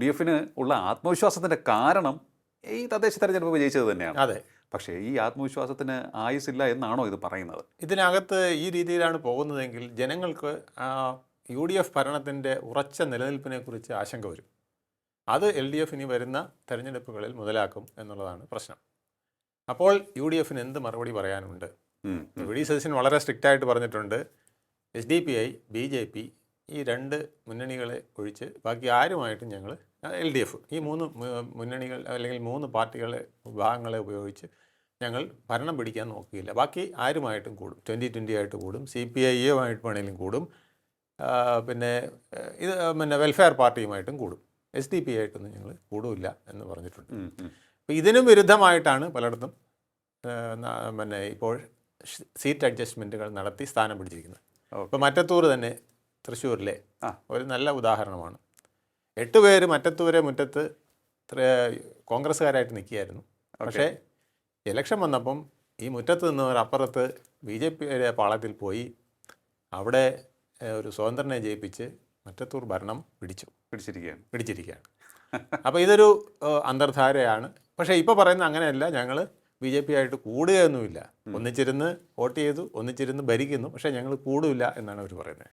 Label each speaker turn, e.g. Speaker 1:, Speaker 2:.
Speaker 1: D എഫിന് ഉള്ള ആത്മവിശ്വാസത്തിൻ്റെ കാരണം ഈ തദ്ദേശ തെരഞ്ഞെടുപ്പ് വിജയിച്ചത് തന്നെയാണ്.
Speaker 2: അതെ.
Speaker 1: പക്ഷേ ഈ ആത്മവിശ്വാസത്തിന് ആയുസില്ല എന്നാണോ ഇത് പറയുന്നത്?
Speaker 2: ഇതിനകത്ത് ഈ രീതിയിലാണ് പോകുന്നതെങ്കിൽ ജനങ്ങൾക്ക് UDF ഭരണത്തിൻ്റെ ഉറച്ച നിലനിൽപ്പിനെക്കുറിച്ച് ആശങ്ക വരും. അത് LDF ഇനി വരുന്ന തെരഞ്ഞെടുപ്പുകളിൽ മുതലാക്കും എന്നുള്ളതാണ് പ്രശ്നം. അപ്പോൾ UDFന് എന്ത് മറുപടി പറയാനുണ്ട്? വി ഡി സതീശൻ വളരെ സ്ട്രിക്റ്റായിട്ട് പറഞ്ഞിട്ടുണ്ട്, SDPI, BJP ഈ 2 മുന്നണികളെ ഒഴിച്ച് ബാക്കി ആരുമായിട്ടും ഞങ്ങൾ LDF ഈ 3 മുന്നണികൾ അല്ലെങ്കിൽ 3 പാർട്ടികളെ വിഭാഗങ്ങളെ ഉപയോഗിച്ച് ഞങ്ങൾ ഭരണം പിടിക്കാൻ നോക്കിയില്ല. ബാക്കി ആരുമായിട്ടും കൂടും, 2020 ആയിട്ട് കൂടും, CPI-യുമായിട്ട് വേണമെങ്കിലും കൂടും, പിന്നെ വെൽഫെയർ പാർട്ടിയുമായിട്ടും കൂടും, SDP ആയിട്ടൊന്നും ഞങ്ങൾ കൂടില്ല എന്ന് പറഞ്ഞിട്ടുണ്ട്. അപ്പോൾ ഇതിനും വിരുദ്ധമായിട്ടാണ് പലയിടത്തും ഇപ്പോൾ സീറ്റ് അഡ്ജസ്റ്റ്മെൻറ്റുകൾ നടത്തി സ്ഥാനം പിടിച്ചിരിക്കുന്നത്. ഇപ്പോൾ മറ്റത്തൂർ തന്നെ തൃശ്ശൂരിലെ ഒരു നല്ല ഉദാഹരണമാണ്. 8 പേര് മറ്റത്തൂരെ മുറ്റത്ത് കോൺഗ്രസ്സുകാരായിട്ട് നിൽക്കുകയായിരുന്നു. പക്ഷേ ഇലക്ഷൻ വന്നപ്പം ഈ മുറ്റത്ത് നിന്നവർ അപ്പുറത്ത് BJPയുടെ പാളത്തിൽ പോയി അവിടെ ഒരു സ്വതന്ത്രനെ ജയിപ്പിച്ച് മറ്റത്തൂർ ഭരണം പിടിച്ചിരിക്കുകയാണ്. അപ്പോൾ ഇതൊരു അന്തർധാരയാണ്. പക്ഷേ ഇപ്പോൾ പറയുന്നത് അങ്ങനെയല്ല, ഞങ്ങൾ BJP ആയിട്ട് കൂടുകയൊന്നുമില്ല, ഒന്നിച്ചിരുന്ന് വോട്ട് ചെയ്തു, ഒന്നിച്ചിരുന്ന് ഭരിക്കുന്നു, പക്ഷേ ഞങ്ങൾ കൂടില്ല എന്നാണ് അവർ പറയുന്നത്.